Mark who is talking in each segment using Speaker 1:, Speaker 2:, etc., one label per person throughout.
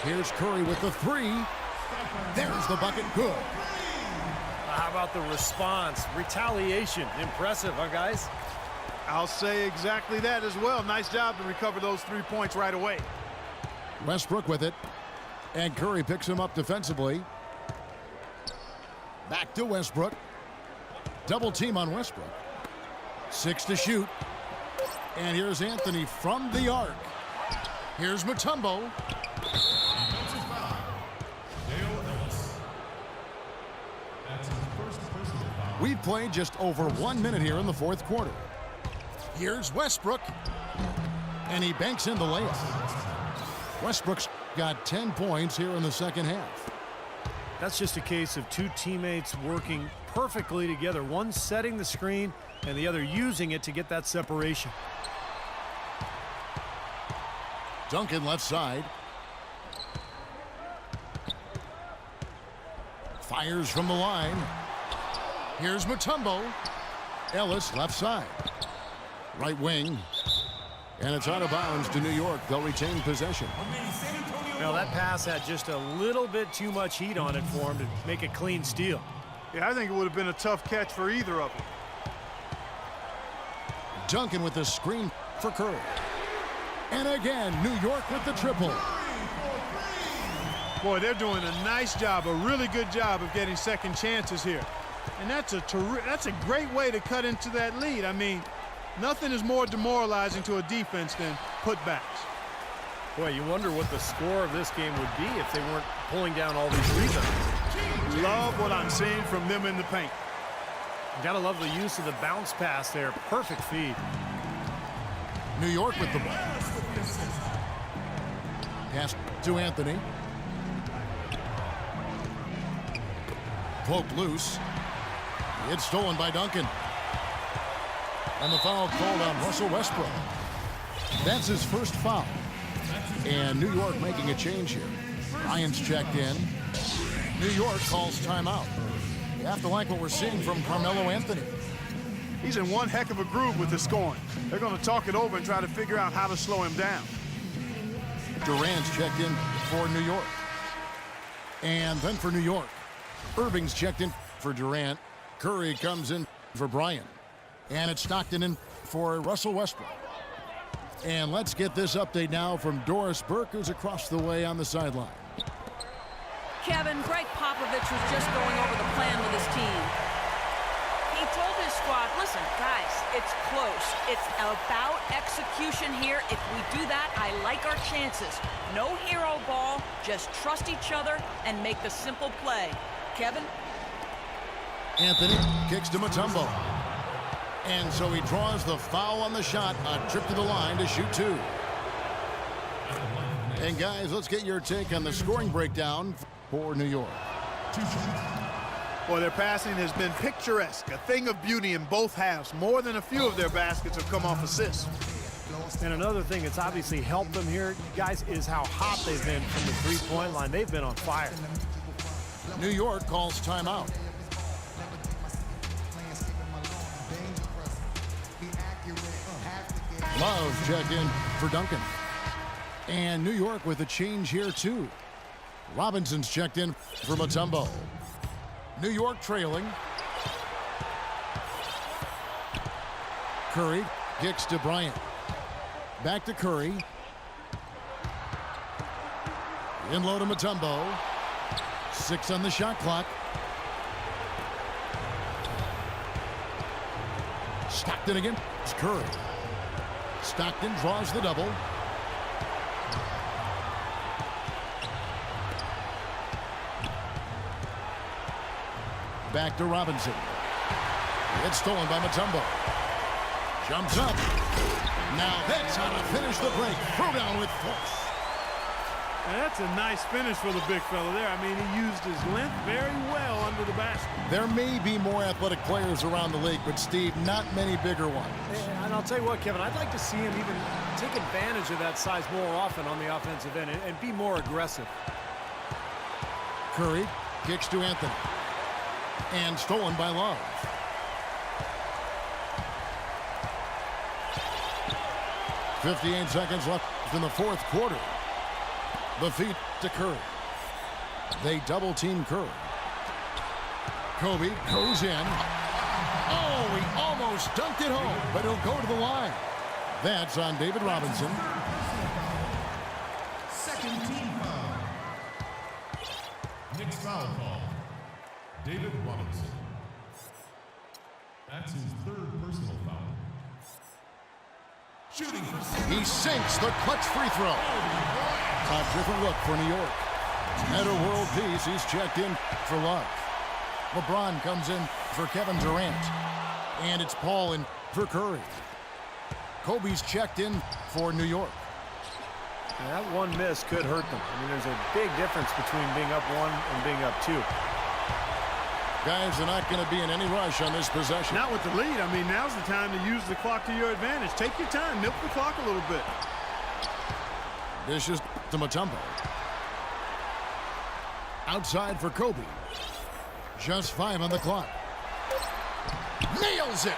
Speaker 1: Here's Curry with the three. There's the bucket. Good.
Speaker 2: How about the response? Retaliation. Impressive, huh, guys?
Speaker 3: I'll say exactly that as well. Nice job to recover those 3 points right away.
Speaker 1: Westbrook with it. And Curry picks him up defensively. Back to Westbrook. Double team on Westbrook. 6 to shoot. And here's Anthony from the arc. Here's Mutombo. We've played just over 1 minute here in the fourth quarter. Here's Westbrook. And he banks in the layup. Westbrook's got 10 points here in the second half.
Speaker 2: That's just a case of two teammates working perfectly together. One setting the screen and the other using it to get that separation.
Speaker 1: Duncan left side. Fires from the line. Here's Mutombo. Ellis left side. Right wing. And it's out of bounds to New York. They'll retain possession.
Speaker 2: Now that pass had just a little bit too much heat on it for him to make a clean steal.
Speaker 3: Yeah, I think it would have been a tough catch for either of them.
Speaker 1: Duncan with the screen for Curry. And again, New York with the triple.
Speaker 3: Boy, they're doing a nice job, a really good job of getting second chances here. And that's a great way to cut into that lead. I mean, nothing is more demoralizing to a defense than putbacks.
Speaker 2: Boy, you wonder what the score of this game would be if they weren't pulling down all these rebounds.
Speaker 3: Love what I'm seeing from them in the paint.
Speaker 2: You gotta love the use of the bounce pass there. Perfect feed.
Speaker 1: New York with the ball. Pass to Anthony. Poked loose. It's stolen by Duncan. And the foul called on Russell Westbrook. That's his first foul. And New York making a change here. Ryan's checked in. New York calls timeout. You have to like what we're seeing from Carmelo Anthony.
Speaker 3: He's in one heck of a groove with the scoring. They're going to talk it over and try to figure out how to slow him down.
Speaker 1: Durant's checked in for New York. And then for New York, Irving's checked in for Durant. Curry comes in for Bryant. And it's Stockton in for Russell Westbrook. And let's get this update now from Doris Burke, who's across the way on the sideline.
Speaker 4: Kevin, Greg Popovich was just going over the plan with his team. He told his squad, listen, guys, it's close. It's about execution here. If we do that, I like our chances. No hero ball, just trust each other and make the simple play. Kevin?
Speaker 1: Anthony kicks to Mutombo. And so he draws the foul on the shot. A trip to the line to shoot two. And guys, let's get your take on the scoring breakdown for New York.
Speaker 3: Boy, their passing has been picturesque, a thing of beauty in both halves. More than a few of their baskets have come off assists.
Speaker 2: And another thing that's obviously helped them here, guys, is how hot they've been from the three-point line. They've been on fire.
Speaker 1: New York calls timeout. Love checked in for Duncan. And New York with a change here, too. Robinson's checked in for Mutombo. New York trailing. Curry kicks to Bryant. Back to Curry. In low to Mutombo. 6 on the shot clock. Stockton again. It's Curry. Stockton draws the double. Back to Robinson. It's stolen by Mutombo. Jumps up. Now that's how to finish the break. Throw down with force.
Speaker 3: And that's a nice finish for the big fella there. I mean, he used his length very well under the basket.
Speaker 1: There may be more athletic players around the league, but Steve, not many bigger ones.
Speaker 2: And I'll tell you what, Kevin, I'd like to see him even take advantage of that size more often on the offensive end and be more aggressive.
Speaker 1: Curry kicks to Anthony. And stolen by Love. .58 seconds left in the fourth quarter. The feed to Curry. They double team Curry. Kobe goes in. Oh, he almost dunked it home, but he'll go to the line. That's on David Robinson.
Speaker 5: Second team foul. Next foul call. David Robinson. That's his third personal foul. Shooting for six.
Speaker 1: He sinks the clutch free throw. A different look for New York. At a world peace, he's checked in for Love. LeBron comes in for Kevin Durant. And it's Paul in for Curry. Kobe's checked in for New York.
Speaker 2: That one miss could hurt them. I mean, there's a big difference between being up 1 and being up 2.
Speaker 1: Guys are not going to be in any rush on this possession.
Speaker 3: Not with the lead. I mean, now's the time to use the clock to your advantage. Take your time. Milk the clock a little bit.
Speaker 1: Dishes to Mutombo. Outside for Kobe. Just 5 on the clock. Nails it!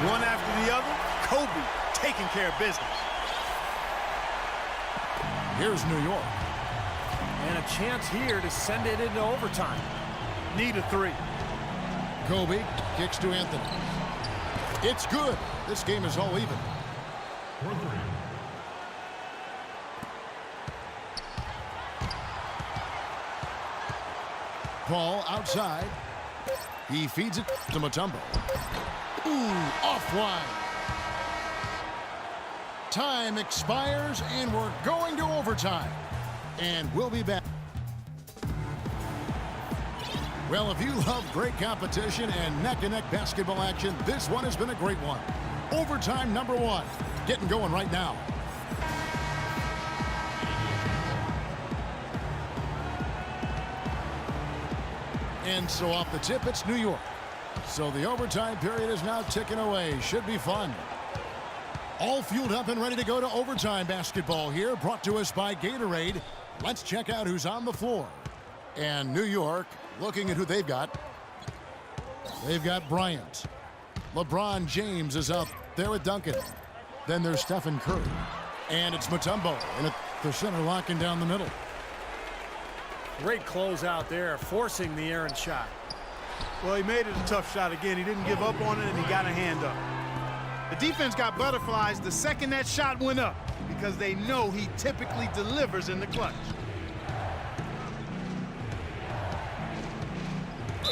Speaker 3: One after the other, Kobe taking care of business.
Speaker 1: Here's New York.
Speaker 2: And a chance here to send it into overtime.
Speaker 3: Need a 3.
Speaker 1: Kobe kicks to Anthony. It's good. This game is all even.
Speaker 5: For 3.
Speaker 1: Paul outside. He feeds it to Mutombo. Ooh, offline. Time expires, and we're going to overtime. And we'll be back. Well, if you love great competition and neck-to-neck basketball action, this one has been a great one. Overtime number 1. Getting going right now. And so off the tip, it's New York. So the overtime period is now ticking away. Should be fun. All fueled up and ready to go to overtime basketball here, brought to us by Gatorade. Let's check out who's on the floor. And New York, looking at who they've got. They've got Bryant. LeBron James is up there with Duncan. Then there's Stephen Curry. And it's Mutombo in at the center, locking down the middle.
Speaker 2: Great close out there, forcing the errant shot.
Speaker 3: Well, he made it a tough shot again. He didn't give up on it, and he got a hand up. The defense got butterflies the second that shot went up because they know he typically delivers in the clutch.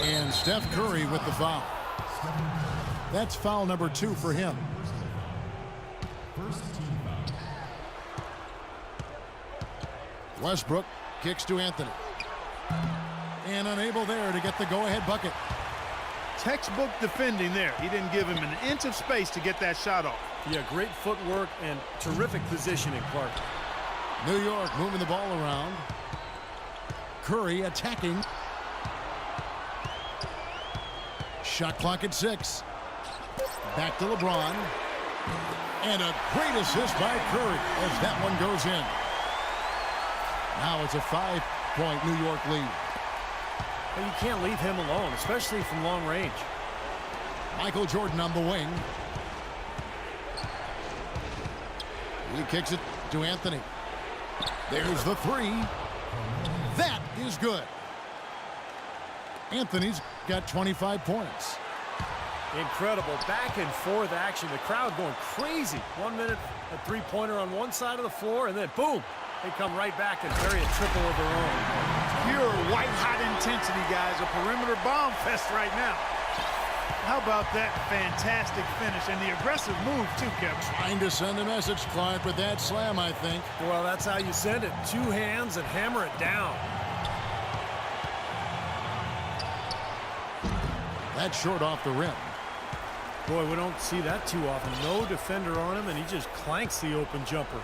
Speaker 1: And Steph Curry with the foul. That's foul number 2 for him.
Speaker 5: First team foul.
Speaker 1: Westbrook kicks to Anthony. And unable there to get the go-ahead bucket.
Speaker 3: Textbook defending there. He didn't give him an inch of space to get that shot off.
Speaker 2: Yeah, great footwork and terrific positioning, Clark.
Speaker 1: New York moving the ball around. Curry attacking. Shot clock at 6. Back to LeBron. And a great assist by Curry as that one goes in. Now it's a 5-point New York lead.
Speaker 2: But you can't leave him alone, especially from long range.
Speaker 1: Michael Jordan on the wing. He kicks it to Anthony. There's the 3. That is good. Anthony's got 25 points.
Speaker 2: Incredible back and forth action. The crowd going crazy. 1 minute, a three-pointer on one side of the floor, and then boom, they come right back and bury a triple of their own.
Speaker 3: Pure white-hot intensity, guys. A perimeter bomb fest right now. How about that fantastic finish and the aggressive move, too, Kevin?
Speaker 1: Trying to send a message, Clark, with that slam, I think.
Speaker 2: Well, that's how you send it. 2 hands and hammer it down.
Speaker 1: That's short off the rim.
Speaker 2: Boy, we don't see that too often. No defender on him, and he just clanks the open jumper.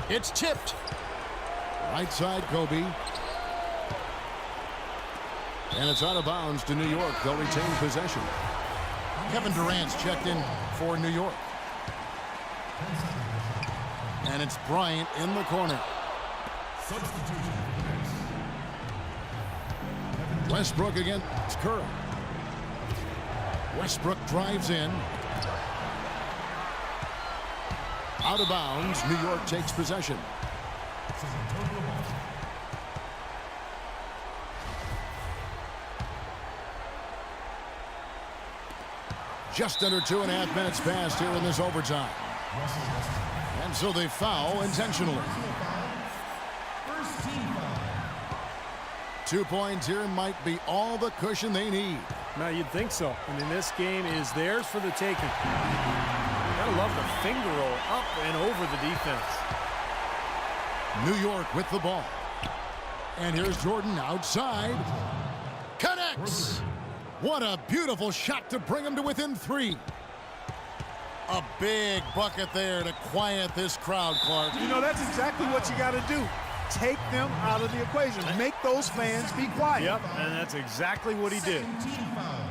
Speaker 1: It's tipped. Right side, Kobe. And it's out of bounds to New York. They'll retain possession. Kevin Durant's checked in for New York. And it's Bryant in the corner.
Speaker 5: Substitution.
Speaker 1: Westbrook against Curry. Westbrook drives in. Out of bounds. New York takes possession. Just under 2.5 minutes passed here in this overtime. And so they foul intentionally.
Speaker 5: First team foul.
Speaker 1: 2 points here might be all the cushion they need.
Speaker 2: Now, you'd think so. I mean, this game is theirs for the taking. Gotta love the finger roll up and over the defense.
Speaker 1: New York with the ball. And here's Jordan outside. Connects. What a beautiful shot to bring him to within 3. A big bucket there to quiet this crowd, Clark.
Speaker 3: You know, that's exactly what you got to do. Take them out of the equation. Make those fans be quiet.
Speaker 2: Yep, and that's exactly what he did.
Speaker 5: Second team foul.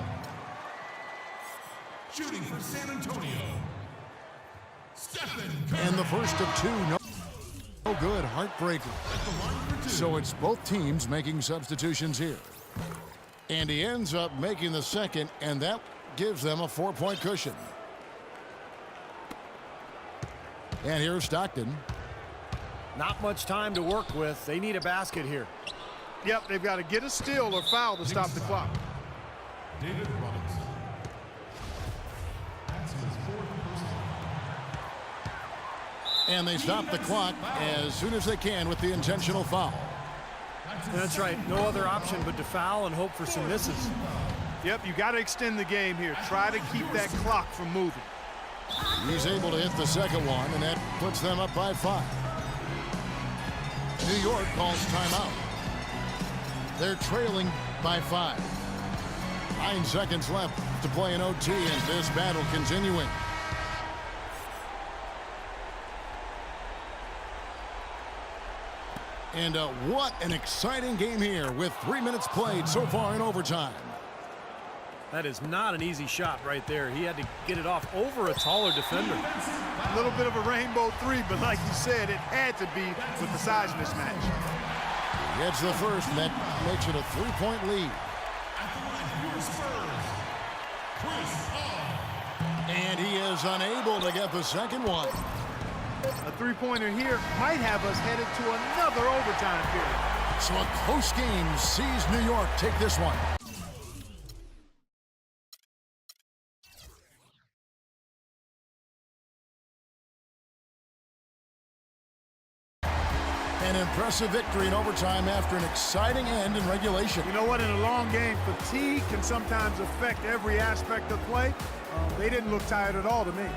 Speaker 5: Shooting for San Antonio. Stephen Curry.
Speaker 1: And the first of 2. No good. Heartbreaker.
Speaker 5: At the line for 2.
Speaker 1: So it's both teams making substitutions here. And he ends up making the second, and that gives them a 4-point cushion. And here's Stockton.
Speaker 2: Not much time to work with. They need a basket here.
Speaker 3: Yep, they've got to get a steal or foul to stop the clock.
Speaker 5: David Robinson. That's his 4th personal.
Speaker 1: And they stop the clock as soon as they can with the intentional foul.
Speaker 2: That's right. No other option but to foul and hope for some misses.
Speaker 3: Yep, you got to extend the game here. Try to keep that clock from moving.
Speaker 1: He's able to hit the second one, and that puts them up by 5. New York calls timeout. They're trailing by 5. 9 seconds left to play in OT, and this battle continuing. And what an exciting game here with 3 minutes played so far in overtime.
Speaker 2: That is not an easy shot right there. He had to get it off over a taller defender.
Speaker 3: A little bit of a rainbow 3, but like you said, it had to be with the size mismatch.
Speaker 1: Gets the first, and that makes it a 3-point lead.
Speaker 5: At the line for your Spurs. Chris Paul.
Speaker 1: And he is unable to get the second one.
Speaker 3: A 3-pointer here might have us headed to another overtime period.
Speaker 1: So a close game sees New York take this one. An impressive victory in overtime after an exciting end in regulation.
Speaker 3: You know what? In a long game, fatigue can sometimes affect every aspect of play. They didn't look tired at all to me.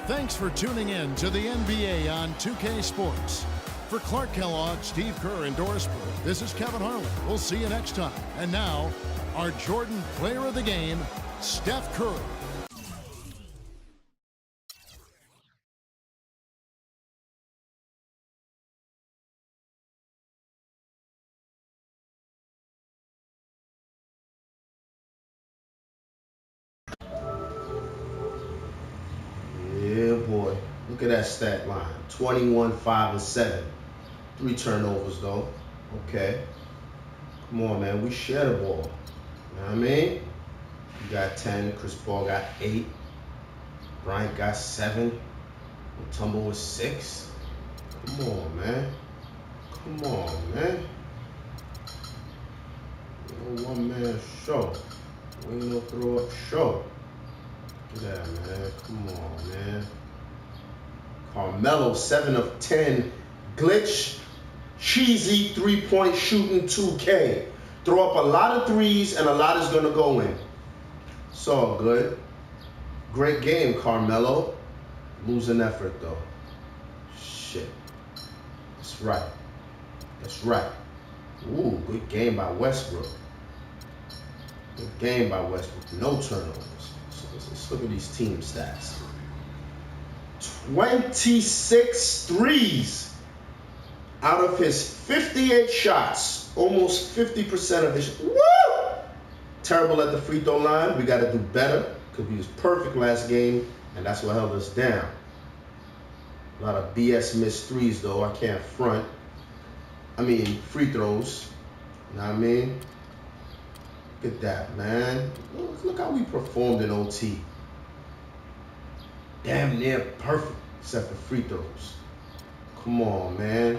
Speaker 1: Thanks for tuning in to the NBA on 2K Sports. For Clark Kellogg, Steve Kerr, and Doris Burke, this is Kevin Harlan. We'll see you next time. And now, our Jordan Player of the Game, Steph Curry.
Speaker 6: Yeah, boy. Look at that stat line. 21, 5, and 7. 3 turnovers, though. Okay. Come on, man. We share the ball. You know what I mean? You got 10. Chris Paul got 8. Bryant got 7. Mutombo was 6. Come on, man. Come on, man. No one-man show. We ain't no throw-up show. Look at that, man. Come on, man. Carmelo, 7 of 10. Glitch, cheesy 3-point shooting 2K. Throw up a lot of threes and a lot is going to go in. It's all good. Great game, Carmelo. Losing effort, though. Shit. That's right. That's right. Ooh, good game by Westbrook. Good game by Westbrook. No turnovers. Let's look at these team stats. 26 threes out of his 58 shots. Almost 50% of his. Woo! Terrible at the free throw line. We got to do better because we was perfect last game, and that's what held us down. A lot of BS missed threes, though. I can't front. I mean, free throws. You know what I mean? Look at that, man. Look how we performed in OT. Damn near perfect, except for free throws. Come on, man.